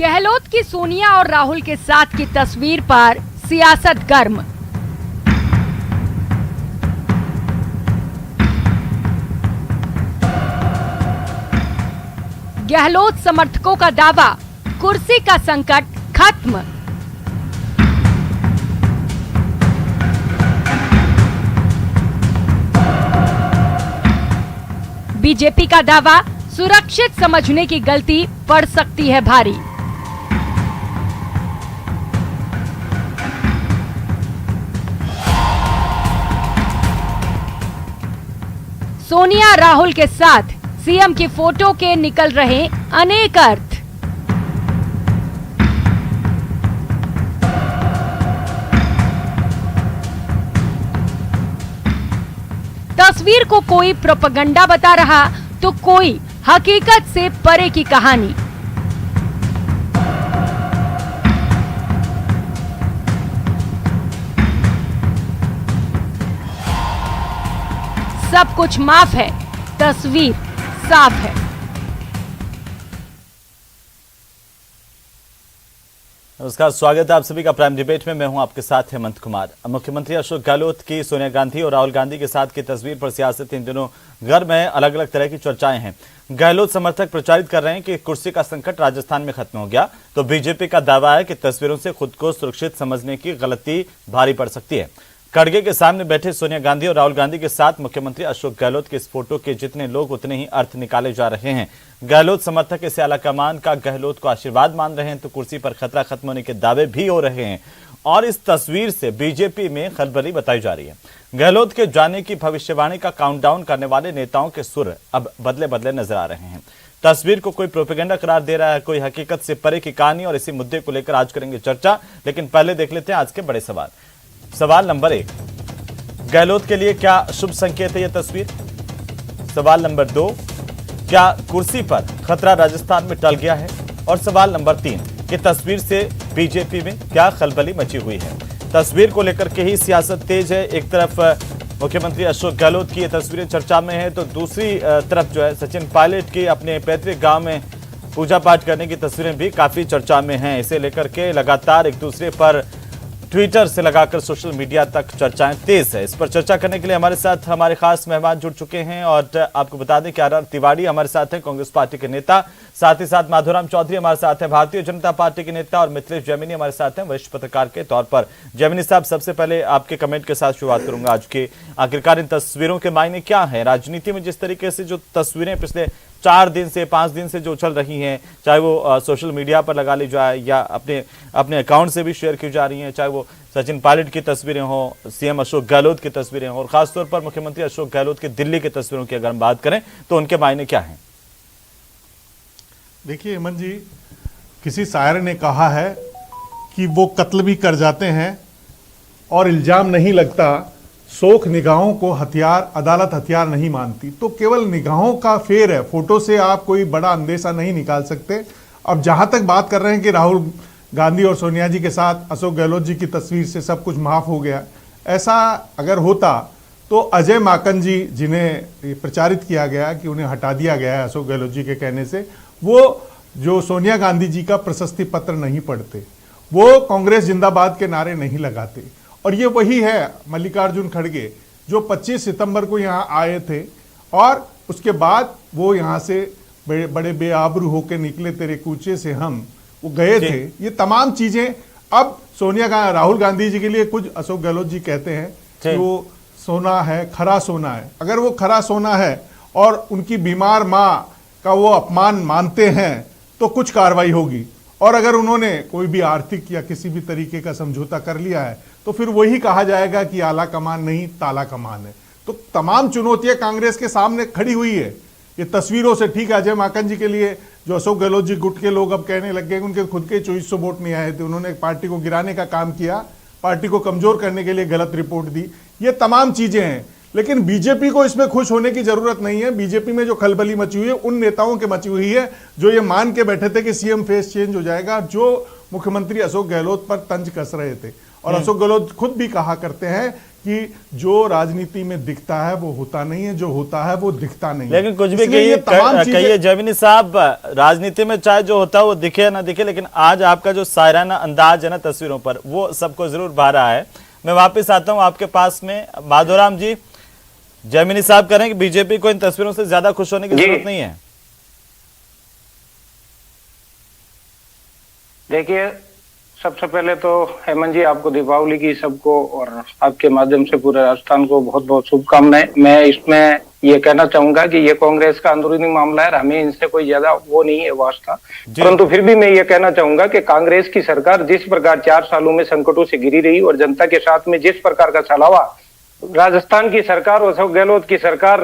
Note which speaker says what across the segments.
Speaker 1: गहलोत की सोनिया और राहुल के साथ की तस्वीर पर सियासत गर्म। गहलोत समर्थकों का दावा, कुर्सी का संकट खत्म। बीजेपी का दावा, सुरक्षित समझने की गलती पड़ सकती है भारी। सोनिया राहुल के साथ सीएम की फोटो के निकल रहे अनेक अर्थ। तस्वीर को कोई प्रोपेगेंडा बता रहा तो कोई हकीकत से परे की कहानी। सब कुछ माफ है, तस्वीर साफ है।
Speaker 2: नमस्कार, स्वागत है आप सभी का प्राइम डिबेट में। मैं हूं आपके साथ हेमंत कुमार। मुख्यमंत्री अशोक गहलोत की सोनिया गांधी और राहुल गांधी के साथ की तस्वीर पर सियासत इन दिनों गर्म है। अलग अलग तरह की चर्चाएं हैं। गहलोत समर्थक प्रचारित कर रहे हैं कि कुर्सी का संकट राजस्थान में खत्म हो गया, तो बीजेपी का दावा है कि तस्वीरों से खुद को सुरक्षित समझने की गलती भारी पड़ सकती है। कड़गे के सामने बैठे सोनिया गांधी और राहुल गांधी के साथ मुख्यमंत्री अशोक गहलोत के इस फोटो के जितने लोग उतने ही अर्थ निकाले जा रहे हैं। गहलोत समर्थक इसे आलाकमान का गहलोत को आशीर्वाद मान रहे हैं, तो कुर्सी पर खतरा खत्म होने के दावे भी हो रहे हैं और इस तस्वीर से बीजेपी में खलबली बताई जा रही है। गहलोत के जाने की भविष्यवाणी का काउंटडाउन करने वाले नेताओं के सुर अब बदले बदले नजर आ रहे हैं। तस्वीर को कोई प्रोपेगेंडा करार दे रहा है, कोई हकीकत से परे की कहानी, और इसी मुद्दे को लेकर आज करेंगे चर्चा। लेकिन पहले देख लेते हैं आज के बड़े सवाल। सवाल नंबर 1, गहलोत के लिए क्या शुभ संकेत है यह तस्वीर? सवाल नंबर 2, क्या कुर्सी पर खतरा राजस्थान में टल गया है? और सवाल नंबर 3, कि तस्वीर से बीजेपी में क्या खलबली मची हुई है? तस्वीर को लेकर के ही सियासत तेज है। एक तरफ मुख्यमंत्री अशोक गहलोत की ये तस्वीरें चर्चा में है, तो दूसरी तरफ जो है सचिन पायलट की अपने पैतृक गांव में पूजा पाठ करने की तस्वीरें भी काफी चर्चा में हैं। इसे लेकर के लगातार एक दूसरे पर ट्विटर से लगाकर सोशल मीडिया तक चर्चाएं तेज है। इस पर चर्चा करने के लिए हमारे साथ हमारे खास मेहमान जुड़ चुके हैं और आपको बता दें कि आर तिवारी हमारे साथ हैं, कांग्रेस पार्टी के नेता। साथ ही साथ माधुराम चौधरी हमारे साथ हैं, भारतीय जनता पार्टी के नेता। और मिथिलेश जैमिनी हमारे साथ हैं, वरिष्ठ पत्रकार के तौर पर। जैमिनी साहब, सबसे पहले आपके कमेंट के साथ शुरुआत करूंगा आज के। आखिरकार इन तस्वीरों के मायने क्या है? राजनीति में जिस तरीके से जो तस्वीरें पिछले 4 दिन से 5 दिन से जो चल रही हैं, चाहे वो सोशल मीडिया पर लगा ली जाए या अपने अकाउंट से भी शेयर की जा रही हैं, चाहे वो सचिन पायलट की तस्वीरें हों, सीएम अशोक गहलोत की तस्वीरें हों, और खासतौर पर मुख्यमंत्री अशोक गहलोत की दिल्ली की तस्वीरों की अगर हम बात करें तो उनके मायने क्या हैं?
Speaker 3: देखिए हेमंत जी, किसी शायर ने कहा है कि वो कत्ल भी कर जाते हैं और इल्जाम नहीं लगता, शोख निगाहों को हथियार अदालत हथियार नहीं मानती। तो केवल निगाहों का फेर है, फोटो से आप कोई बड़ा अंदेशा नहीं निकाल सकते। अब जहां तक बात कर रहे हैं कि राहुल गांधी और सोनिया जी के साथ अशोक गहलोत जी की तस्वीर से सब कुछ माफ हो गया, ऐसा अगर होता तो अजय माकन जी, जिन्हें प्रचारित किया गया कि उन्हें हटा दिया गया है अशोक गहलोत जी के कहने से, वो जो सोनिया गांधी जी का प्रशस्ति पत्र नहीं पढ़ते, वो कांग्रेस जिंदाबाद के नारे नहीं लगाते। और ये वही है मल्लिकार्जुन खड़गे जो 25 सितंबर को यहाँ आए थे और उसके बाद वो यहाँ से बड़े बेआबरू होकर निकले, तेरे कूचे से हम, वो गए थे। ये तमाम चीजें अब राहुल गांधी जी के लिए कुछ अशोक गहलोत जी कहते हैं कि वो सोना है, खरा सोना है। अगर वो खरा सोना है और उनकी बीमार माँ का वो अपमान मानते हैं तो कुछ कार्रवाई होगी, और अगर उन्होंने कोई भी आर्थिक या किसी भी तरीके का समझौता कर लिया है तो फिर वही कहा जाएगा कि आला कमान नहीं ताला कमान है। तो तमाम चुनौतियां कांग्रेस के सामने खड़ी हुई है। ये तस्वीरों से ठीक है, अजय माकन जी के लिए जो अशोक गहलोत जी गुट के लोग अब कहने लग गए, उनके खुद के 2400 वोट नहीं आए थे, उन्होंने पार्टी को गिराने का काम किया, पार्टी को कमजोर करने के लिए गलत रिपोर्ट दी, ये तमाम चीजें हैं। लेकिन बीजेपी को इसमें खुश होने की जरूरत नहीं है। बीजेपी में जो खलबली मची हुई है उन नेताओं के मची हुई है जो ये मान के बैठे थे कि सीएम फेस चेंज हो जाएगा, जो मुख्यमंत्री अशोक गहलोत पर तंज कस रहे थे। और अशोक गहलोत खुद भी कहा करते हैं कि जो राजनीति में दिखता है वो होता नहीं है, जो होता है वो दिखता नहीं है।
Speaker 2: लेकिन कुछ भी कहिए जैमिनी साहब, राजनीति में चाहे जो होता है वो दिखे ना दिखे, लेकिन आज आपका जो शायराना अंदाज है ना तस्वीरों पर, वो सबको जरूर भा रहा है। मैं वापस आता हूं आपके पास में। माधोराम जी, जैमिनी साहब कह रहे हैं कि बीजेपी को इन तस्वीरों से ज्यादा खुश होने की जरूरत नहीं है।
Speaker 4: देखिए, सबसे पहले तो हेमंत जी, आपको दीपावली की सबको और आपके माध्यम से पूरे राजस्थान को बहुत बहुत शुभकामनाएं। मैं इसमें ये कहना चाहूंगा कि ये कांग्रेस का अंदरूनी मामला है, हमें इनसे कोई ज्यादा वो नहीं है वास्ता, परंतु फिर भी मैं ये कहना चाहूंगा कि कांग्रेस की सरकार जिस प्रकार 4 सालों में संकटों से घिरी रही और जनता के साथ में जिस प्रकार का छलावा राजस्थान की सरकार और अशोक गहलोत की सरकार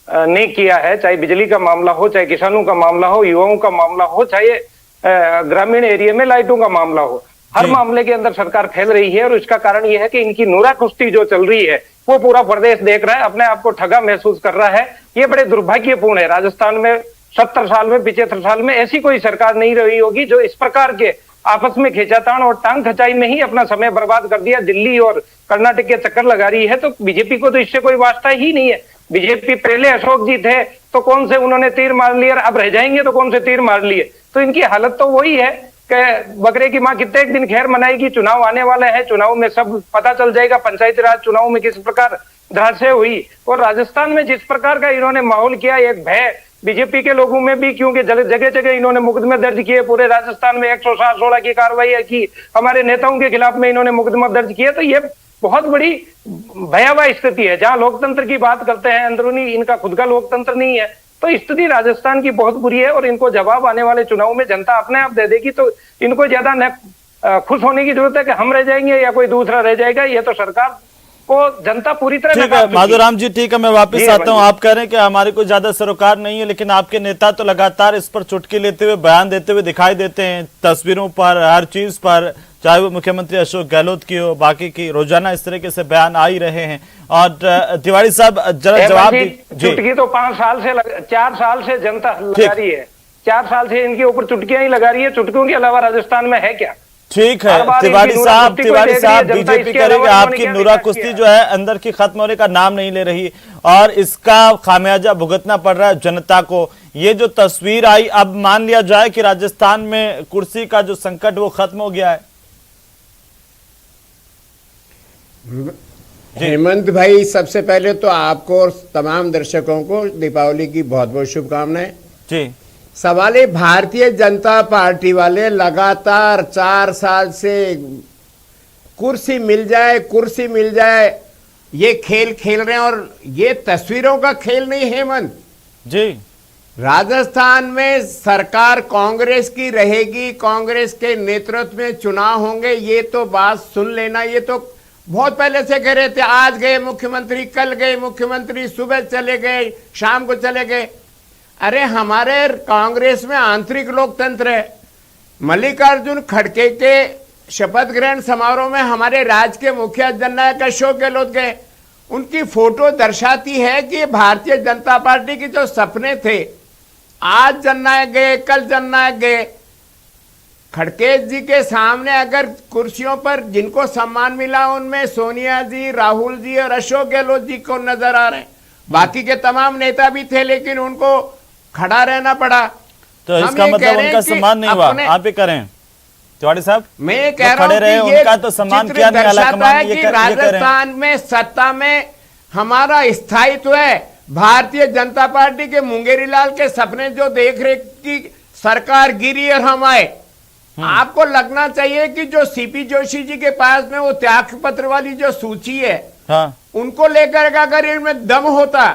Speaker 4: ने किया है, चाहे बिजली का मामला हो, चाहे किसानों का मामला हो, युवाओं का मामला हो, चाहे ग्रामीण एरिया में लाइटों का मामला हो, हर मामले के अंदर सरकार फैल रही है। और इसका कारण यह है कि इनकी नूरा कुश्ती जो चल रही है वो पूरा प्रदेश देख रहा है, अपने आप को ठगा महसूस कर रहा है। ये बड़े दुर्भाग्यपूर्ण है। राजस्थान में 70 साल में 75 साल में ऐसी कोई सरकार नहीं रही होगी जो इस प्रकार के आपस में खींचातान और टांग खचाई में ही अपना समय बर्बाद कर दिया। दिल्ली और कर्नाटक के चक्कर लगा रही है, तो बीजेपी को तो इससे कोई वास्ता ही नहीं है। बीजेपी पहले अशोक जी थे तो कौन से उन्होंने तीर मार लिए, और अब रह जाएंगे तो कौन से तीर मार लिए। तो इनकी हालत तो वही है कि बकरे की मां कितने दिन खैर मनाएगी। चुनाव आने वाला है, चुनाव में सब पता चल जाएगा पंचायती राज चुनाव में किस प्रकार धराशय हुई। और राजस्थान में जिस प्रकार का इन्होंने माहौल किया, एक भय बीजेपी के लोगों में भी, क्योंकि जगह जगह इन्होंने मुकदमे दर्ज किए। पूरे राजस्थान में 116 की कार्रवाई की, हमारे नेताओं के खिलाफ में इन्होंने मुकदमा दर्ज किया। तो ये बहुत बड़ी भयावह स्थिति है। जहां लोकतंत्र की बात करते हैं, अंदरूनी इनका खुद का लोकतंत्र नहीं है, तो स्थिति राजस्थान की बहुत बुरी है। और इनको जवाब आने वाले चुनाव में जनता अपने आप दे देगी। तो इनको ज्यादा न खुश होने की जरूरत है कि हम रह जाएंगे या कोई दूसरा रह जाएगा। ये तो सरकार को जनता पूरी तरह
Speaker 2: ठीक है माधोराम जी, ठीक है, मैं वापस आता हूं। आप कह रहे हैं कि हमारे को ज्यादा सरोकार नहीं है, लेकिन आपके नेता तो लगातार इस पर चुटकी लेते हुए, बयान देते हुए दिखाई देते हैं, तस्वीरों पर, हर चीज पर, चाहे वो मुख्यमंत्री अशोक गहलोत की हो, बाकी की, रोजाना इस तरीके से बयान आ ही रहे हैं। और तिवारी साहब जरा जवाब
Speaker 4: चुटकी तो 4 साल से जनता लगा रही है। 4 साल से इनके ऊपर चुटकियां ही लगा रही है। चुटकियों के अलावा राजस्थान में है क्या?
Speaker 2: ठीक है तिवारी साहब, बीजेपी करेगी, आपकी नूरा कुश्ती जो है अंदर की खत्म होने का नाम नहीं ले रही और इसका खामियाजा भुगतना पड़ रहा है जनता को। ये जो तस्वीर आई, अब मान लिया जाए कि राजस्थान में कुर्सी का जो संकट वो खत्म हो गया है।
Speaker 5: हेमंत भाई, सबसे पहले तो आपको और तमाम दर्शकों को दीपावली की बहुत बहुत शुभकामनाएं
Speaker 2: जी।
Speaker 5: सवाल है, भारतीय जनता पार्टी वाले लगातार 4 साल से कुर्सी मिल जाए ये खेल खेल रहे हैं। और ये तस्वीरों का खेल नहीं हेमंत
Speaker 2: जी।
Speaker 5: राजस्थान में सरकार कांग्रेस की रहेगी, कांग्रेस के नेतृत्व में चुनाव होंगे, ये तो बात सुन लेना। ये तो बहुत पहले से कह रहे थे, आज गए मुख्यमंत्री, कल गए मुख्यमंत्री, सुबह चले गए, शाम को चले गए। अरे हमारे कांग्रेस में आंतरिक लोकतंत्र है। मल्लिकार्जुन खड़गे के शपथ ग्रहण समारोह में हमारे राज्य के मुखिया जननायक अशोक गहलोत गए। उनकी फोटो दर्शाती है कि भारतीय जनता पार्टी के जो सपने थे, आज जननायक गए, कल जननायक गए। खड़गे जी के सामने अगर कुर्सियों पर जिनको सम्मान मिला, उनमें सोनिया जी, राहुल जी और अशोक गहलोत जी को नजर आ रहे हैं। बाकी के तमाम नेता भी थे, लेकिन उनको खड़ा रहना पड़ा।
Speaker 2: तो इसका मतलब उनका सम्मान नहीं हुआ, आप ही करें तिवारी साहब।
Speaker 5: मैं कह रहा हूं कि
Speaker 2: उनका तो सम्मान किया नहीं,
Speaker 5: दर्शाता है कि राजस्थान में सत्ता में हमारा स्थायित्व है। भारतीय जनता पार्टी के मुंगेरी लाल के सपने जो देख रहे कि सरकार गिरी और हम आए। आपको लगना चाहिए कि जो सीपी जोशी जी के पास में वो त्याग पत्र वाली जो सूची है,
Speaker 2: हाँ,
Speaker 5: उनको लेकर अगर इनमें दम होता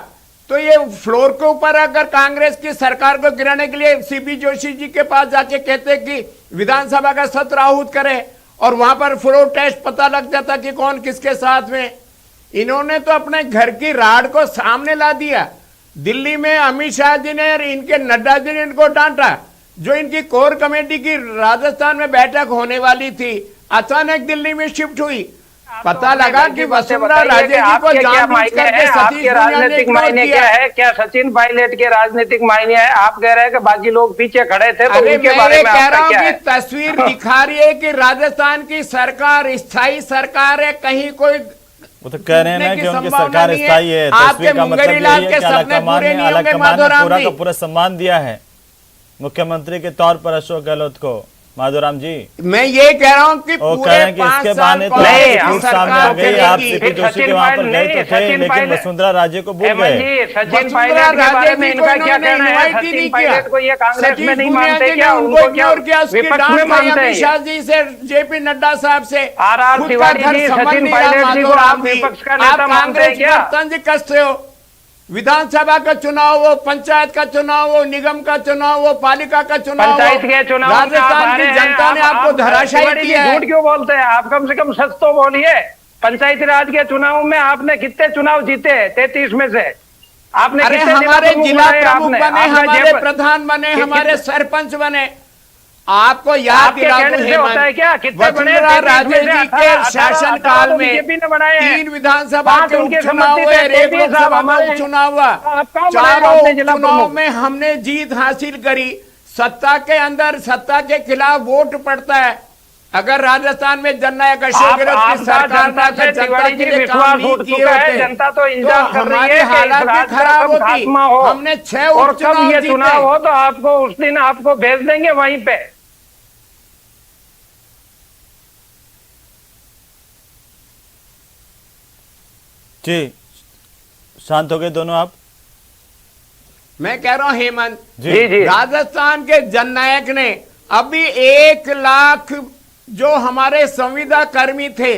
Speaker 5: तो ये फ्लोर के ऊपर अगर कांग्रेस की सरकार को गिराने के लिए सीपी जोशी जी के पास जाके कहते कि विधानसभा का सत्र आहूत करे, और वहां पर फ्लोर टेस्ट पता लग जाता कि कौन किसके साथ में। इन्होंने तो अपने घर की राड को सामने ला दिया। दिल्ली में अमित शाह जी ने और इनके नड्डा जी ने इनको डांटा। जो इनकी कोर कमेटी की राजस्थान में बैठक होने वाली थी, अचानक दिल्ली में शिफ्ट हुई। पता लगा कि वसुंधरा राजे जी को जानबूझ करके सतीश
Speaker 4: आपके राजनीतिक मायने क्या है? क्या सचिन पायलट के राजनीतिक मायने है? आप कह रहे हैं कि बाकी लोग पीछे खड़े थे, तो उनके बारे में
Speaker 5: कह रहा
Speaker 4: आपका क्या
Speaker 5: हूँ
Speaker 4: है?
Speaker 5: कि तस्वीर दिखा रही है कि राजस्थान की सरकार स्थायी सरकार है, कहीं कोई
Speaker 2: वो तो कह रहे हैं ना कि उनकी
Speaker 5: संभावना
Speaker 2: सरकार
Speaker 5: नहीं है।
Speaker 2: स्थायी है।
Speaker 5: आपके
Speaker 2: तस्वीर का मतलब
Speaker 5: मुंगेरी
Speaker 2: यही
Speaker 5: लाल
Speaker 2: है
Speaker 5: के
Speaker 2: कि
Speaker 5: सपने पूरे नहीं होंगे,
Speaker 2: आलाकमान ने
Speaker 5: माधोराम
Speaker 2: पूरा का
Speaker 5: जी।
Speaker 2: पूरा सम्मान दिया है मुख्यमंत्री के तौर पर अशोक गहलोत को। माधोराम जी,
Speaker 5: मैं ये कह रहा हूँ कि
Speaker 2: वो कह
Speaker 5: पूरे
Speaker 2: रहे हैं कि
Speaker 5: 5
Speaker 2: इसके
Speaker 5: साल
Speaker 2: बहाने तो
Speaker 5: कांग्रेस
Speaker 4: नहीं,
Speaker 5: की
Speaker 2: झूठ सामने आ
Speaker 5: सरकार
Speaker 2: गई। आप
Speaker 5: चलेगी।
Speaker 2: सीपी जोशी के वहां पर गए तो थे, लेकिन वसुंधरा राजे को भूल
Speaker 4: हेमंत
Speaker 2: गए।
Speaker 4: जी, सचिन
Speaker 5: वसुंधरा
Speaker 4: पायलट के बारे
Speaker 5: राजे
Speaker 4: में
Speaker 5: जी को
Speaker 4: इनका क्या
Speaker 5: इन्होंने
Speaker 4: कहना है?
Speaker 5: इनवाइट ही
Speaker 4: सचिन
Speaker 5: नहीं किया।
Speaker 4: पायलट को ये कांग्रेस
Speaker 5: सतीश
Speaker 4: में नहीं
Speaker 5: पूनिया
Speaker 4: मानते
Speaker 5: जी
Speaker 4: क्या?
Speaker 5: ने
Speaker 4: उनको क्या
Speaker 5: इग्नोर किया, उसकी
Speaker 4: विपक्ष
Speaker 5: डांट
Speaker 4: में
Speaker 5: खाई
Speaker 4: मानते
Speaker 5: अमित शाह
Speaker 4: हैं?
Speaker 5: जी से, जेपी नड्डा साहब से।
Speaker 4: आर
Speaker 5: खुद का
Speaker 4: तिवारी
Speaker 5: घर
Speaker 4: जी,
Speaker 5: संभल
Speaker 4: सचिन
Speaker 5: नहीं रहा
Speaker 4: पायलट जी को
Speaker 5: माधोराम
Speaker 4: आप
Speaker 5: जी।
Speaker 4: विपक्ष का नेता
Speaker 5: आप
Speaker 4: मानते हैं
Speaker 5: कांग्रेस
Speaker 4: क्या?
Speaker 5: पर तंज कसते हो। विधानसभा का चुनाव हो, पंचायत का चुनाव हो, निगम का चुनाव हो, पालिका का चुनाव हो,
Speaker 4: पंचायत के चुनाव में आप
Speaker 5: राजस्थान
Speaker 4: हारे
Speaker 5: की
Speaker 4: हैं।
Speaker 5: जनता ने आपको धराशायी
Speaker 4: तिवारी जी
Speaker 5: किया है।
Speaker 4: झूठ क्यों बोलते हैं? आप कम से कम सच तो बोलिए। पंचायती राज के चुनाव में आपने कितने चुनाव जीते? 33 में से आपने
Speaker 5: अरे
Speaker 4: कितने
Speaker 5: हमारे जिला प्रमुख
Speaker 4: आपने?
Speaker 5: बने,
Speaker 4: आपने
Speaker 5: हमारे
Speaker 4: जयपुर-
Speaker 5: प्रधान बने,
Speaker 4: कि-
Speaker 5: हमारे सरपंच बने। आपको याद
Speaker 4: आपके
Speaker 5: दिला
Speaker 4: कहने
Speaker 5: दूं
Speaker 4: से होता है क्या? कितने बने?
Speaker 5: वसुंधरा
Speaker 4: 33
Speaker 5: राजे
Speaker 4: में से
Speaker 5: जी
Speaker 4: 18
Speaker 5: के शासन काल में
Speaker 4: बीजेपी ने बनाए हैं।
Speaker 5: 3 विधानसभा
Speaker 4: 5
Speaker 5: के
Speaker 4: उनके
Speaker 5: उपचुनाव
Speaker 4: समर्थित
Speaker 5: हुए,
Speaker 4: हैं,
Speaker 5: एक
Speaker 4: 33
Speaker 5: लोकसभा का
Speaker 4: हमारे
Speaker 5: उपचुनाव हुआ।
Speaker 4: आप कहाँ बनाए
Speaker 5: चारों
Speaker 4: आपने जिला
Speaker 5: उपचुनाव
Speaker 4: प्रमुख?
Speaker 5: में हमने जीत हासिल करी। सत्ता के अंदर सत्ता के खिलाफ वोट पड़ता है। अगर राजस्थान में जननायक अशोक गहलोत की सरकार में आकर जनता के लिए काम नहीं किए होते,
Speaker 4: जनता तो इंतजार कर रही
Speaker 5: हमारे
Speaker 4: है कि
Speaker 5: हालात
Speaker 4: इस
Speaker 5: भी
Speaker 4: राज्य
Speaker 5: खराब
Speaker 4: का
Speaker 5: होती।
Speaker 4: खात्मा हो।
Speaker 5: हमने 6
Speaker 4: और
Speaker 5: उपचुनाव
Speaker 4: कब ये
Speaker 5: जीते।
Speaker 4: चुनाव हो तो आपको उस दिन आपको भेज देंगे वहीं पे।
Speaker 2: जी, शांत हो गए दोनों आप?
Speaker 5: मैं कह रहा हूं हेमंत,
Speaker 4: जी जी
Speaker 5: राजस्थान के जननायक ने अभी 1 लाख जो हमारे संविदा कर्मी थे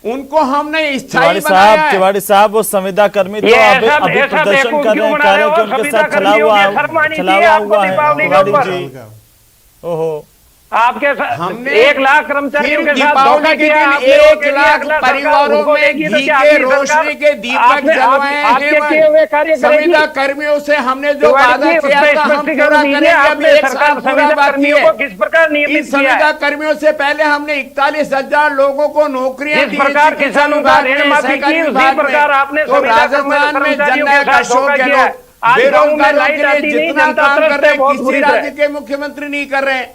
Speaker 5: उनको हमने स्थायी बनाया है।
Speaker 2: तिवारी साहब वो संविदा कर्मी तो
Speaker 4: ये
Speaker 2: अभी
Speaker 4: ऐसा-
Speaker 2: अभी
Speaker 4: ऐसा
Speaker 2: प्रदर्शन
Speaker 4: बेवकूफ
Speaker 2: कर
Speaker 4: क्यों
Speaker 2: रहे हैं,
Speaker 4: बना
Speaker 2: कह
Speaker 4: रहे
Speaker 2: रहे हैं
Speaker 4: हो?
Speaker 2: कि उनके
Speaker 4: संविदा
Speaker 2: साथ चला
Speaker 4: कर्मियों
Speaker 2: हुआ
Speaker 4: की शर्म आनी
Speaker 2: चला
Speaker 4: चाहिए आपको
Speaker 2: हुआ है
Speaker 4: दीपावली के
Speaker 2: तिवारी
Speaker 4: ऊपर।
Speaker 2: जी। ओहो,
Speaker 4: आपके
Speaker 5: हमने
Speaker 4: 1 लाख कर्मचारियों
Speaker 5: फिर
Speaker 4: के साथ
Speaker 5: दीपावली
Speaker 4: धोखा
Speaker 5: के
Speaker 4: किया
Speaker 5: दिन
Speaker 4: आपने।
Speaker 5: 1
Speaker 4: वो
Speaker 5: लाख
Speaker 4: अगला
Speaker 5: परिवारों
Speaker 4: सरकार
Speaker 5: में
Speaker 4: देगी तो
Speaker 5: घी
Speaker 4: क्या
Speaker 5: के
Speaker 4: आपकी
Speaker 5: रोशनी
Speaker 4: सरकार-
Speaker 5: के दीपक
Speaker 4: आपने-
Speaker 5: जलवाए
Speaker 4: आपके
Speaker 5: हैं।
Speaker 4: किए हुए कार्य करेगी।
Speaker 5: संविदा कर्मियों से हमने जो
Speaker 4: तिवारी
Speaker 5: वादा
Speaker 4: जी,
Speaker 5: किया
Speaker 4: उसमें
Speaker 5: था हम
Speaker 4: स्पष्टीकरण
Speaker 5: पूरा
Speaker 4: दीजिए।
Speaker 5: करेंगे। अभी
Speaker 4: आपने
Speaker 5: 1
Speaker 4: सरकार
Speaker 5: साल पूरा
Speaker 4: संविदा
Speaker 5: बाकी
Speaker 4: कर्मियों
Speaker 5: है।
Speaker 4: को किस प्रकार
Speaker 5: इन
Speaker 4: नियमित किया
Speaker 5: संविदा
Speaker 4: है?
Speaker 5: कर्मियों से पहले हमने 41,000 लोगों को नौकरियां
Speaker 4: जिस
Speaker 5: दी।
Speaker 4: प्रकार
Speaker 5: चिकित्सा
Speaker 4: किसानों का
Speaker 5: विभाग
Speaker 4: ऋण
Speaker 5: में,
Speaker 4: माफी
Speaker 5: सहकारी
Speaker 4: की, उसी
Speaker 5: विभाग में।
Speaker 4: प्रकार आपने
Speaker 5: तो
Speaker 4: संविदा
Speaker 5: राजस्थान में
Speaker 4: कर्मचारियों के
Speaker 5: जननायक
Speaker 4: साथ
Speaker 5: अशोक
Speaker 4: धोखा किया है।
Speaker 5: गहलोत
Speaker 4: आज गाँव में
Speaker 5: बेरोजगारों
Speaker 4: लाइट
Speaker 5: के
Speaker 4: आती
Speaker 5: लिए
Speaker 4: नहीं,
Speaker 5: जितना
Speaker 4: जनता
Speaker 5: काम
Speaker 4: त्रस्त
Speaker 5: कर रहे
Speaker 4: है, बहुत
Speaker 5: हैं
Speaker 4: बुरी
Speaker 5: किसी
Speaker 4: तरह।
Speaker 5: राज्य के मुख्यमंत्री नहीं कर रहे हैं।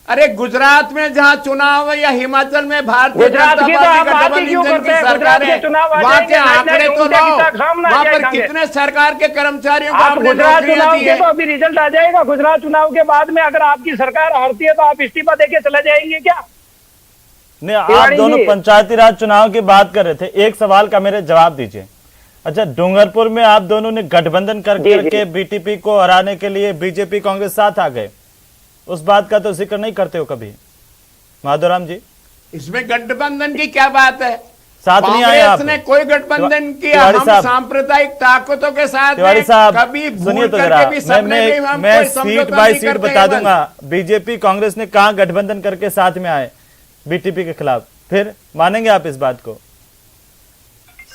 Speaker 5: अरे गुजरात में जहां चुनाव है या हिमाचल में भारतीय
Speaker 4: गुजरात
Speaker 5: जनता
Speaker 4: की तो
Speaker 5: पार्टी
Speaker 4: आप
Speaker 5: का
Speaker 4: बात
Speaker 5: डबल
Speaker 4: ही क्यों
Speaker 5: इंजन
Speaker 4: करते
Speaker 5: की
Speaker 4: हैं?
Speaker 5: सरकार
Speaker 4: गुजरात
Speaker 5: है।
Speaker 4: के चुनाव आ
Speaker 5: वहां के
Speaker 4: जाएंगे,
Speaker 5: आंकड़े तो
Speaker 4: उनके
Speaker 5: लो,
Speaker 4: किताब सामने आ
Speaker 5: वहां पर
Speaker 4: जाएंगे।
Speaker 5: कितने सरकार के कर्मचारियों को
Speaker 4: आप
Speaker 5: आपने
Speaker 4: गुजरात
Speaker 5: नौकरियां
Speaker 4: चुनाव
Speaker 5: दी
Speaker 4: के
Speaker 5: है।
Speaker 4: तो अभी रिजल्ट आ जाएगा। गुजरात चुनाव के बाद में अगर आपकी सरकार हारती है तो आप इस्तीफा देके चले जाएंगे क्या?
Speaker 2: नहीं, आप
Speaker 4: तिवारी
Speaker 2: दोनों
Speaker 4: जी।
Speaker 2: पंचायती राज चुनाव की बात कर रहे थे, एक सवाल का मेरे जवाब दीजिए। अच्छा, डूंगरपुर में आप दोनों ने गठबंधन करके बीटीपी को हराने के लिए बीजेपी कांग्रेस साथ आ गए, उस बात का तो जिक्र नहीं करते हो कभी माधोराम जी?
Speaker 5: इसमें गठबंधन की क्या बात है?
Speaker 2: साथ नहीं आए आप?
Speaker 5: कांग्रेस ने कोई गठबंधन किया।
Speaker 2: तिवारी
Speaker 5: हम
Speaker 2: साहब,
Speaker 5: सांप्रदायिक ताकतों के साथ
Speaker 2: तिवारी
Speaker 5: हैं।
Speaker 2: साहब
Speaker 5: कभी भूल
Speaker 2: सुनिए तो
Speaker 5: करके
Speaker 2: जरा,
Speaker 5: भी सपने में हम
Speaker 2: मैं
Speaker 5: कोई
Speaker 2: सीट
Speaker 5: समझौता
Speaker 2: बाय
Speaker 5: नहीं
Speaker 2: सीट
Speaker 5: करते
Speaker 2: बता
Speaker 5: हैं।
Speaker 2: दूंगा। बीजेपी कांग्रेस ने कहा गठबंधन करके साथ में आए बीटीपी के खिलाफ, फिर मानेंगे आप इस बात को?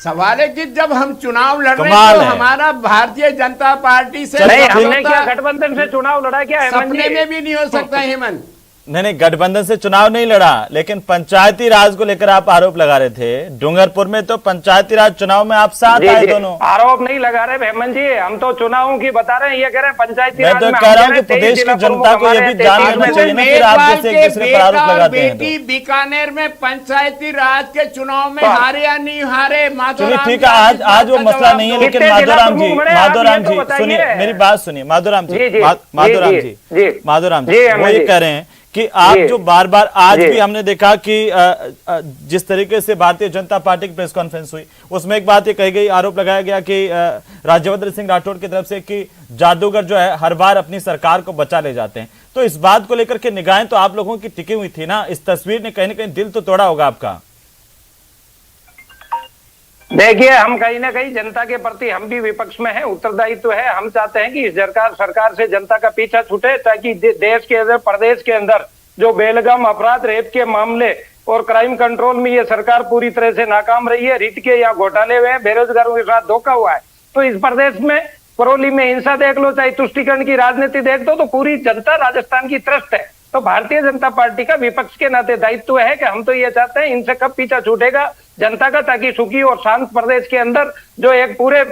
Speaker 5: सवाल है कि जब हम चुनाव लड़ रहे
Speaker 2: कमाल
Speaker 5: तो
Speaker 2: है।
Speaker 5: हमारा भारतीय जनता पार्टी से
Speaker 4: नहीं, हमने
Speaker 5: समझौता
Speaker 4: क्या गठबंधन से चुनाव लड़ा क्या हेमंत
Speaker 5: सपने
Speaker 4: जी?
Speaker 5: में भी नहीं हो सकता हेमंत।
Speaker 2: नहीं, गठबंधन से चुनाव नहीं लड़ा, लेकिन पंचायती राज को लेकर आप आरोप लगा रहे थे। डूंगरपुर में तो पंचायती राज चुनाव में आप साथ आए दोनों।
Speaker 4: आरोप नहीं लगा रहे हेमंत जी, हम तो चुनावों की बता रहे हैं। ये कह रहे हैं पंचायती
Speaker 2: मैं
Speaker 4: राज
Speaker 2: तो
Speaker 4: में
Speaker 2: कह रहा
Speaker 4: हम
Speaker 2: हूं कि
Speaker 4: कह रहे हैं,
Speaker 2: प्रदेश
Speaker 4: 23
Speaker 2: की
Speaker 4: जिला प्रमुख
Speaker 2: जनता को
Speaker 4: हमारे
Speaker 2: ये भी
Speaker 4: हैं,
Speaker 2: जान
Speaker 4: 23
Speaker 2: लेना
Speaker 4: में
Speaker 2: चाहिए ना, फिर
Speaker 5: मेघवाल
Speaker 2: आप जैसे
Speaker 5: के
Speaker 2: एक दूसरे पर आरोप
Speaker 5: बेटा और
Speaker 2: लगाते हैं
Speaker 5: बेटी
Speaker 2: तो।
Speaker 5: बीकानेर में पंचायती राज के चुनाव में हारे या नहीं हारे,
Speaker 2: चलिए
Speaker 5: माधोराम
Speaker 2: ठीक
Speaker 5: जी
Speaker 2: है,
Speaker 5: आप इस
Speaker 2: आज वो
Speaker 5: बात का
Speaker 2: मसला
Speaker 5: जवाब
Speaker 2: नहीं है,
Speaker 5: दो।
Speaker 2: लेकिन
Speaker 4: कितने जिला
Speaker 2: माधोराम जी,
Speaker 4: प्रमुख बने, आप
Speaker 2: माधोराम
Speaker 4: ये तो
Speaker 2: जी
Speaker 4: बताइए।
Speaker 2: सुनिए मेरी बात सुनिए, माधोराम जी,
Speaker 4: जी,
Speaker 2: माधोराम
Speaker 4: जी,
Speaker 2: जी,
Speaker 4: जी,
Speaker 2: माधोराम
Speaker 4: जी,
Speaker 2: जी, वो
Speaker 4: हेमंत
Speaker 2: ये
Speaker 4: जी।
Speaker 2: कह रहे हैं कि आप
Speaker 4: जी।
Speaker 2: जो बार बार आज
Speaker 4: जी।
Speaker 2: भी हमने देखा कि जिस तरीके से भारतीय जनता पार्टी की प्रेस कॉन्फ्रेंस हुई, उसमें एक बात ये कही गई, आरोप लगाया गया कि राज्यवर्धन सिंह राठौड़ की तरफ से कि जादूगर जो है हर बार अपनी सरकार को बचा ले जाते हैं। तो इस बात को लेकर के निगाहें तो आप लोगों की टिकी हुई थी ना, इस तस्वीर ने कहीं ना कहीं दिल तो तोड़ा होगा आपका।
Speaker 4: देखिए, हम कहीं ना कहीं जनता के प्रति हम भी विपक्ष में हैं, उत्तरदायित्व है। हम चाहते हैं कि इस सरकार से जनता का पीछा छूटे, ताकि देश के अंदर, प्रदेश के अंदर जो बेलगाम अपराध, रेप के मामले और क्राइम कंट्रोल में ये सरकार पूरी तरह से नाकाम रही है। रीत के यहाँ घोटाले हुए हैं, बेरोजगारों के साथ धोखा हुआ है। तो इस प्रदेश में करौली में हिंसा देख लो, चाहे तुष्टीकरण की राजनीति देख दो, तो पूरी जनता राजस्थान की त्रस्त है। तो भारतीय जनता पार्टी का विपक्ष के नाते दायित्व है कि हम तो ये चाहते हैं इनसे कब पीछा छूटेगा जनता का, ताकि सुखी और शांत प्रदेश के अंदर जो एक पूरे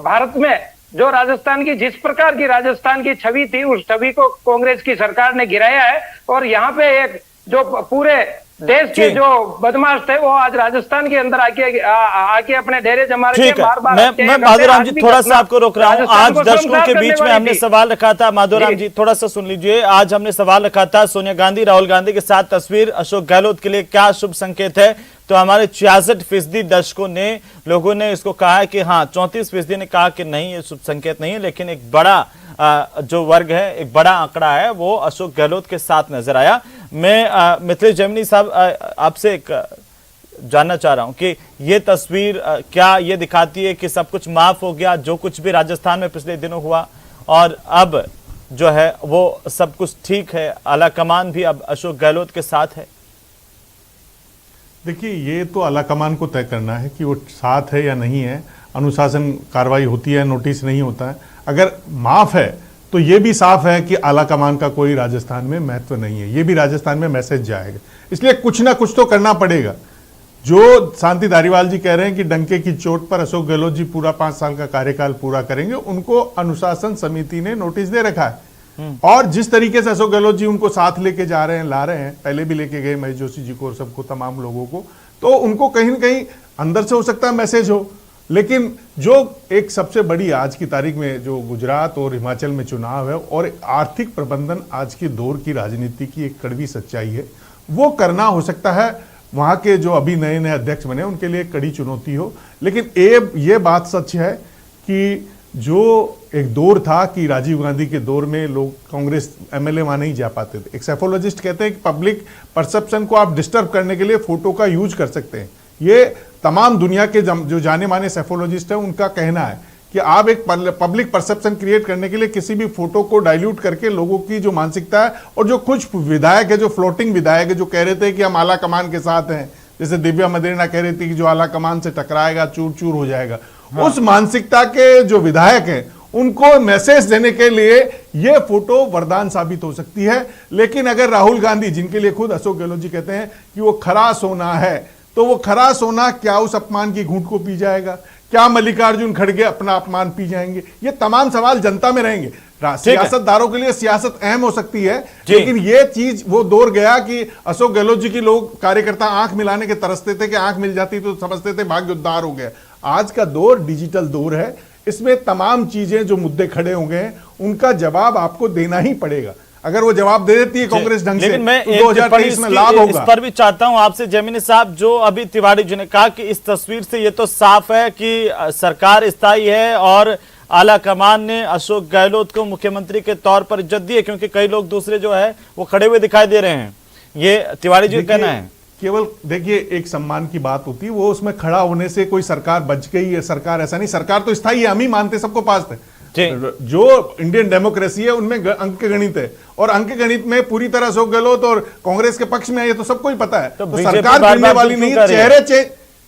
Speaker 4: भारत में जो राजस्थान की जिस प्रकार की राजस्थान की छवि थी, उस छवि को कांग्रेस की सरकार ने गिराया है। और यहाँ पे एक जो पूरे देश के जो बदमाश थे वो आज राजस्थान के अंदर आके अपने डेरे जमा रहे हैं। बार-बार
Speaker 2: मैं माधोराम जी थोड़ा सा आपको रोक रहा हूं। आज दर्शकों के बीच में हमने सवाल रखा था, माधोराम जी थोड़ा सा सुन लीजिए। आज हमने सवाल रखा था सोनिया गांधी राहुल गांधी के साथ तस्वीर अशोक गहलोत के लिए क्या शुभ संकेत है? तो हमारे 66% दर्शकों ने लोगों ने इसको कहा है कि हाँ, 34% ने कहा कि नहीं, ये शुभ संकेत नहीं है। लेकिन एक बड़ा जो वर्ग है, एक बड़ा आंकड़ा है, वो अशोक गहलोत के साथ नजर आया। मैं मिथिलेश जैमिनी साहब आपसे एक जानना चाह रहा हूं कि ये तस्वीर क्या ये दिखाती है कि सब कुछ माफ हो गया, जो कुछ भी राजस्थान में पिछले दिनों हुआ, और अब जो है वो सब कुछ ठीक है, आला कमान भी अब अशोक गहलोत के साथ है?
Speaker 3: देखिए, ये तो आला कमान को तय करना है कि वो साथ है या नहीं है। अनुशासन कार्रवाई होती है, नोटिस नहीं होता है। अगर माफ है तो ये भी साफ है कि आला कमान का कोई राजस्थान में महत्व नहीं है। ये भी राजस्थान में मैसेज जाएगा, इसलिए कुछ ना कुछ तो करना पड़ेगा। जो शांति धारीवाल जी कह रहे हैं कि डंके की चोट पर अशोक गहलोत जी पूरा 5 साल का कार्यकाल पूरा करेंगे, उनको अनुशासन समिति ने नोटिस दे रखा है। और जिस तरीके से अशोक गहलोत जी उनको साथ लेके जा रहे हैं, ला रहे हैं, पहले भी लेके गए महेश जोशी जी को और सबको, तमाम लोगों को, तो उनको कहीं ना कहीं अंदर से हो सकता है मैसेज हो। लेकिन जो एक सबसे बड़ी आज की तारीख में जो गुजरात और हिमाचल में चुनाव है और आर्थिक प्रबंधन आज की दौर की राजनीति की एक कड़वी सच्चाई है, वो करना हो सकता है वहां के जो अभी नए नए अध्यक्ष बने उनके लिए कड़ी चुनौती हो। लेकिन ये बात सच है कि जो एक दौर था कि राजीव गांधी के दौर में लोग कांग्रेस एमएलए वहां नहीं जा पाते थे। एक सैफोलॉजिस्ट कहते हैं कि पब्लिक परसेप्शन को आप डिस्टर्ब करने के लिए फोटो का यूज कर सकते हैं। ये तमाम दुनिया के जो जाने माने सैफोलॉजिस्ट हैं उनका कहना है कि आप एक पब्लिक परसेप्शन क्रिएट करने के लिए किसी भी फोटो को डाइल्यूट करके लोगों की जो मानसिकता है, और जो कुछ विधायक है, जो फ्लोटिंग विधायक है, जो कह रहे थे कि हम आला कमान के साथ हैं, जैसे दिव्या मदेरणा कह रही थी कि जो आला कमान से टकराएगा चूर चूर हो जाएगा। हाँ। उस मानसिकता के जो विधायक हैं उनको मैसेज देने के लिए ये फोटो वरदान साबित हो सकती है। लेकिन अगर राहुल गांधी, जिनके लिए खुद अशोक गहलोत जी कहते हैं कि वो खरा सोना है, तो वो खरा सोना क्या उस अपमान की घूंट को पी जाएगा? क्या मल्लिकार्जुन खड़गे अपना अपमान पी जाएंगे? ये तमाम सवाल जनता में रहेंगे। सियासतदारों के लिए सियासत अहम हो सकती है, लेकिन ये चीज वो दौर गया कि अशोक गहलोत जी के लोग कार्यकर्ता आंख मिलाने के तरसते थे कि आंख मिल जाती तो समझते थे भाग्य उद्धार हो गया। आज का दौर डिजिटल दौर है, इसमें तमाम चीजें जो मुद्दे खड़े हो गए उनका जवाब आपको देना ही पड़ेगा। अगर वो जवाब दे देती है कांग्रेस ढंग से,
Speaker 2: मैं
Speaker 3: तो 2023 में लाभ होगा।
Speaker 2: इस पर भी चाहता हूं आपसे जैमिनी साहब, जो अभी तिवारी जी ने कहा कि इस तस्वीर से ये तो साफ है कि सरकार स्थायी है और आला कमान ने अशोक गहलोत को मुख्यमंत्री के तौर पर इज्जत दी है, क्योंकि कई लोग दूसरे जो है वो खड़े हुए दिखाई दे रहे हैं। ये तिवारी जी का कहना है। केवल
Speaker 3: देखिए, एक सम्मान की बात होती है, वो उसमें खड़ा होने से कोई सरकार बच गई है, सरकार ऐसा नहीं, सरकार तो स्थायी है, हम ही मानते, सबको पास थे। जो इंडियन डेमोक्रेसी है उनमें अंक गणित है, और अंक गणित में पूरी तरह अशोक गहलोत और कांग्रेस के पक्ष में है, ये तो सबको ही पता है। तो सरकार गिरने वाली नहीं है, चेहरे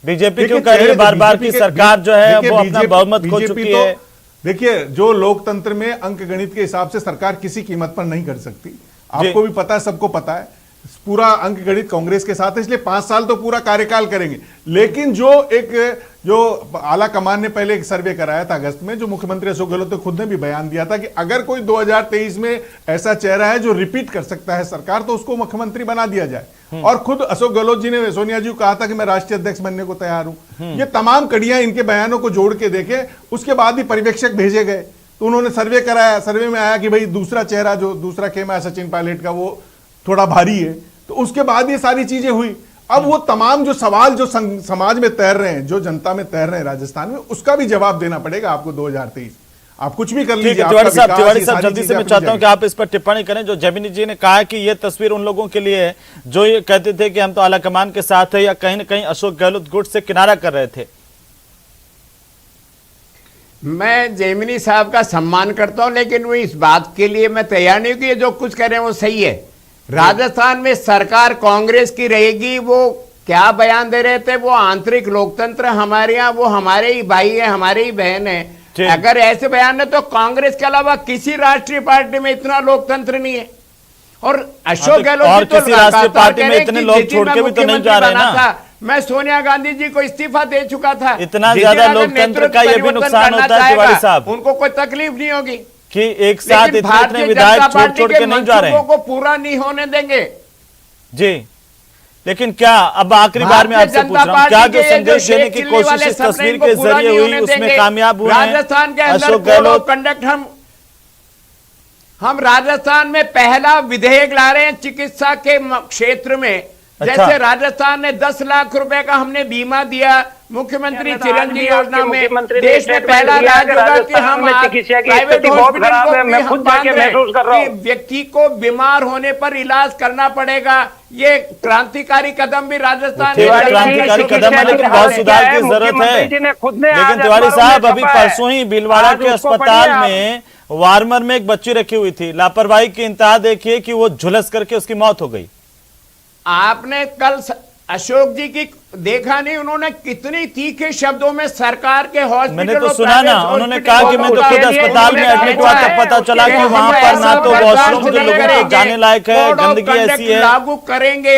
Speaker 2: बीजेपी क्यों कर रही है बार-बार की सरकार जो है वो अपना बहुमत खो चुकी है।
Speaker 3: देखिए, जो लोकतंत्र में अंक गणित के हिसाब से सरकार किसी कीमत पर नहीं कर सकती, आपको भी पता है, सबको पता है। पूरा अंक गणित कांग्रेस के साथ है, इसलिए 5 साल तो पूरा कार्यकाल करेंगे। लेकिन जो आला कमान ने पहले एक सर्वे कराया था अगस्त में, जो मुख्यमंत्री अशोक गहलोत ने खुद ने भी बयान दिया था कि अगर कोई 2023 में ऐसा चेहरा है जो रिपीट कर सकता है सरकार, तो उसको मुख्यमंत्री बना दिया जाए। और खुद अशोक गहलोत जी ने सोनिया जी को कहा था कि मैं राष्ट्रीय अध्यक्ष बनने को तैयार हूं। ये तमाम कड़ियां इनके बयानों को जोड़ के देखे, उसके बाद ही पर्यवेक्षक भेजे गए, तो उन्होंने सर्वे कराया। सर्वे में आया कि भाई दूसरा चेहरा, जो दूसरा खेमा है सचिन पायलट का, वो थोड़ा भारी है। तो उसके बाद ये सारी चीजें हुई। अब वो तमाम जो सवाल जो समाज में तैर रहे हैं, जो जनता में तैर रहे हैं राजस्थान में, उसका भी जवाब देना पड़ेगा आपको 2023। आप कुछ भी कर लीजिए।
Speaker 2: तिवारी साहब जल्दी से मैं चाहता हूं कि आप इस पर टिप्पणी करें। जो जैमिनी जी ने कहा कि ये तस्वीर उन लोगों के लिए है जो ये कहते थे कि हम तो आला कमान के साथ है, या कहीं ना कहीं अशोक गहलोत गुट से किनारा कर रहे थे।
Speaker 5: मैं जैमिनी साहब का सम्मान करता हूं, लेकिन वो इस बात के लिए मैं तैयार नहीं हूं कि ये जो कुछ कह रहे हैं वो सही है। राजस्थान में सरकार कांग्रेस की रहेगी, वो क्या बयान दे रहे थे, वो आंतरिक लोकतंत्र हमारे यहाँ, वो हमारे ही भाई है, हमारे ही बहन है। अगर ऐसे बयान है तो कांग्रेस के अलावा किसी राष्ट्रीय पार्टी में इतना लोकतंत्र नहीं है। और अशोक गहलोत
Speaker 2: और
Speaker 5: जी तो
Speaker 2: किसी राष्ट्रीय
Speaker 5: लगातार
Speaker 2: पार्टी
Speaker 5: कह
Speaker 2: में
Speaker 5: रहे
Speaker 2: इतने
Speaker 5: कि
Speaker 2: लोग
Speaker 5: जिस दिन
Speaker 2: छोड़ के
Speaker 5: मैं
Speaker 2: भी तो नहीं
Speaker 5: मुख्यमंत्री
Speaker 2: जा रहे
Speaker 5: बना
Speaker 2: ना।
Speaker 5: था, मैं सोनिया गांधी जी को इस्तीफा दे चुका था।
Speaker 2: इतना
Speaker 5: जिस
Speaker 2: ज्यादा
Speaker 5: दिन अगर
Speaker 2: लोकतंत्र का
Speaker 5: नेतृत्व
Speaker 2: ये भी
Speaker 5: परिवर्तन
Speaker 2: नुकसान
Speaker 5: करना
Speaker 2: होता है तिवारी
Speaker 5: चाहेगा,
Speaker 2: साहब
Speaker 5: उनको कोई तकलीफ नहीं होगी
Speaker 2: कि एक साथ
Speaker 5: लेकिन
Speaker 2: इतने
Speaker 5: भारतीय
Speaker 2: विधायक
Speaker 5: जनता
Speaker 2: छोड़
Speaker 5: पार्टी
Speaker 2: छोड़
Speaker 5: के
Speaker 2: के नहीं जा रहे हैं।
Speaker 5: मंसूबों को पूरा नहीं होने देंगे।
Speaker 2: जी, लेकिन क्या अब आखिरी बार में आपसे पूछ रहा हूं, क्या जो संदेश देने की कोशिश इस तस्वीर के जरिए हुई उसमें कामयाब हुए हैं
Speaker 5: राजस्थान के अंदर
Speaker 2: Ashok
Speaker 5: code of
Speaker 2: Gehlot?
Speaker 5: Conduct हम राजस्थान में पहला विधेयक ला रहे हैं चिकित्सा के क्षेत्र में।
Speaker 2: अच्छा।
Speaker 5: जैसे राजस्थान ने 10 लाख रुपए का हमने बीमा दिया, मुख्यमंत्री चिरंजीवी योजना में देश में पहला राज्य होगा कि हम प्राइवेट हॉस्पिटल को भी हम बांध रहे कि व्यक्ति को बीमार होने पर इलाज करना पड़ेगा। ये क्रांतिकारी कदम भी राजस्थान
Speaker 2: ठीक है, क्रांतिकारी कदम है, लेकिन बहुत सुधार की जरूरत है। लेकिन तिवारी साहब, अभी परसों ही भीलवाड़ा के अस्पताल में वार्मर में एक बच्ची रखी हुई थी, लापरवाही की इंतहा देखिए कि वो झुलस करके उसकी मौत हो गई।
Speaker 5: आपने कल अशोक जी की देखा नहीं, उन्होंने कितनी तीखे शब्दों में सरकार के हॉस्पिटल,
Speaker 2: मैंने तो सुना ना, उन्होंने कहा कि मैं तो खुद अस्पताल में एडमिट हुआ तब पता चला कि वहां पर ना तो वॉशरूम जो लोगों के जाने लायक है, गंदगी ऐसी है।
Speaker 5: लागू करेंगे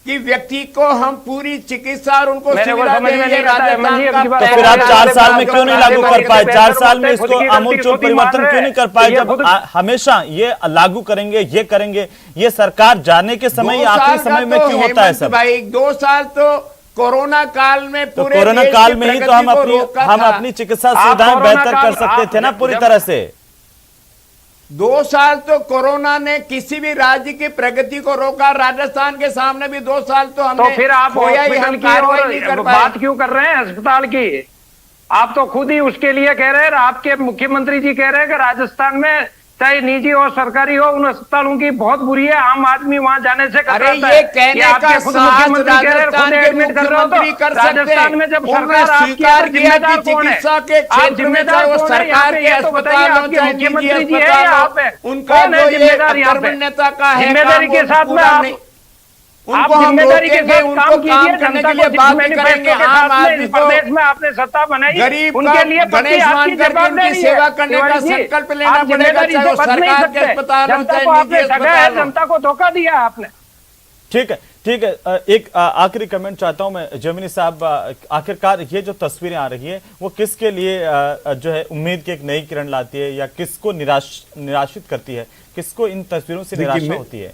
Speaker 5: कि व्यक्ति को हम पूरी चिकित्सा और उनको सुविधा देंगे। राजस्थान का
Speaker 2: तो फिर आप 4 साल में क्यों नहीं लागू कर पाए? 4 साल में इसको आमूलचूल परिवर्तन क्यों नहीं कर पाए? जब हमेशा ये लागू करेंगे, ये करेंगे, ये सरकार जाने के समय, आखिरी समय में क्यों होता है सब?
Speaker 5: भाई 2 साल तो कोरोना काल में
Speaker 2: तो
Speaker 5: पूरे
Speaker 2: कोरोना काल में ही तो हम
Speaker 5: हम
Speaker 2: अपनी चिकित्सा सुविधाएं बेहतर कर सकते थे ना पूरी तरह से।
Speaker 5: 2 साल तो कोरोना ने किसी भी राज्य की प्रगति को रोका। राजस्थान के सामने भी 2 साल तो हमने
Speaker 4: तो फिर आप हॉस्पिटल की और बात क्यों कर रहे हैं अस्पताल की? आप तो खुद ही उसके लिए कह रहे हैं, आपके मुख्यमंत्री जी कह रहे हैं कि राजस्थान में चाहे निजी हो सरकारी हो, उन अस्पतालों की बहुत बुरी है, आम आदमी वहां जाने से
Speaker 5: अरे ये कहने का साहस राजस्थान के मुख्यमंत्री कर सकते
Speaker 4: राजस्थान में जब
Speaker 5: उन्होंने
Speaker 4: सरकार
Speaker 5: स्वीकार किया कि चिकित्सा के क्षेत्र में चाहे वो सरकार के अस्पताल हो चाहे निजी अस्पताल हो, उनका जो ये कर्मण्यता का है
Speaker 4: जिम्मेदारी के साथ में आप
Speaker 5: उनको हम रोकेंगे, उनको काम करने के लिए बात करेंगे। आम आदमी को
Speaker 4: प्रदेश में आपने सत्ता बनाई,
Speaker 5: गरीब
Speaker 4: उनके लिए
Speaker 5: गणेश मान करके उनकी सेवा करने का संकल्प लेना पड़ेगा, चाहे वो सरकार के अस्पताल हो चाहे निजी अस्पताल हो।
Speaker 4: जनता को धोखा दिया आपने।
Speaker 2: ठीक है, ठीक है। एक आखिरी कमेंट चाहता हूं मैं जमीनी साहब, आखिरकार ये जो तस्वीरें आ रही है वो किसके लिए जो है उम्मीद की एक नई किरण लाती है या किसको निराशित करती है? किसको इन तस्वीरों से निराशा होती है?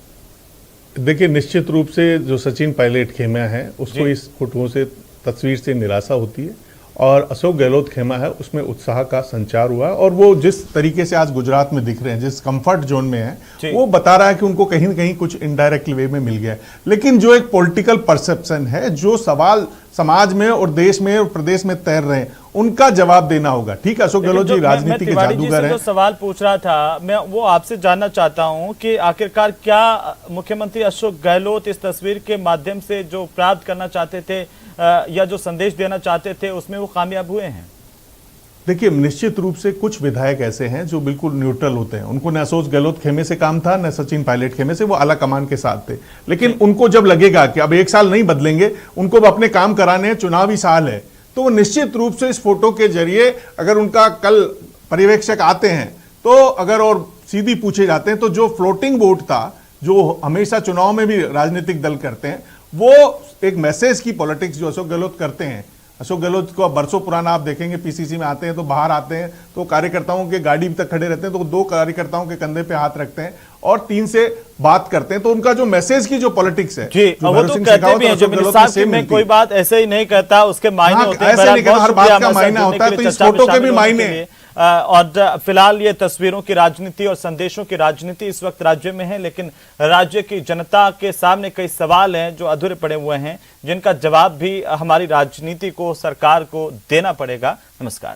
Speaker 3: देखिए, निश्चित रूप से जो सचिन पायलट खेमा है उसको इस फोटो से, तस्वीर से निराशा होती है, और अशोक गहलोत खेमा है उसमें उत्साह का संचार हुआ, और वो जिस तरीके से आज गुजरात में दिख रहे हैं, जिस कंफर्ट जोन में है, वो बता रहा है कि उनको कहीं न कहीं कुछ इनडायरेक्ट वे में मिल गया है। लेकिन जो एक पॉलिटिकल परसेप्शन है, जो सवाल समाज में और देश में और प्रदेश में तैर रहे हैं, उनका जवाब देना होगा। ठीक है, अशोक गहलोत जी राजनीति के जादूगर हैं।
Speaker 2: जो सवाल पूछ रहा था मैं वो आपसे जानना चाहता हूं कि आखिरकार क्या मुख्यमंत्री अशोक गहलोत इस तस्वीर के माध्यम से जो प्राप्त करना चाहते थे या जो संदेश देना चाहते थे उसमें वो कामयाब हुए हैं?
Speaker 3: देखिए, निश्चित रूप से कुछ विधायक ऐसे हैं जो बिल्कुल न्यूट्रल होते हैं, उनको न अशोक गहलोत खेमे से काम था न सचिन पायलट खेमे से, वो आला कमान के साथ थे। लेकिन उनको जब लगेगा कि अब 1 साल नहीं बदलेंगे, उनको अपने काम कराने हैं, चुनावी साल है, तो वो निश्चित रूप से इस फोटो के जरिए अगर उनका कल पर्यवेक्षक आते हैं तो अगर और सीधी पूछे जाते हैं तो जो फ्लोटिंग वोट था, जो हमेशा चुनाव में भी राजनीतिक दल करते हैं, वो एक मैसेज की पॉलिटिक्स जो अशोक गहलोत करते हैं। अशोक गहलोत को बरसों पुराना आप देखेंगे, पीसीसी में आते हैं तो बाहर आते हैं तो कार्यकर्ताओं के गाड़ी तक खड़े रहते हैं तो 2 कार्यकर्ताओं के कंधे पे हाथ रखते हैं और 3 से बात करते हैं। तो उनका जो मैसेज की जो पॉलिटिक्स है,
Speaker 2: जी, वो तो कहते भी हैं जो साहब में कोई बात ऐसे ही नहीं कहता, उसके मायने होते हैं,
Speaker 3: ऐसे नहीं कहता, हर बात का मायना होता है, तो इस फोटो के भी मायने।
Speaker 2: और फिलहाल ये तस्वीरों की राजनीति और संदेशों की राजनीति इस वक्त राज्य में है, लेकिन राज्य की जनता के सामने कई सवाल हैं जो अधूरे पड़े हुए हैं, जिनका जवाब भी हमारी राजनीति को, सरकार को देना पड़ेगा। नमस्कार।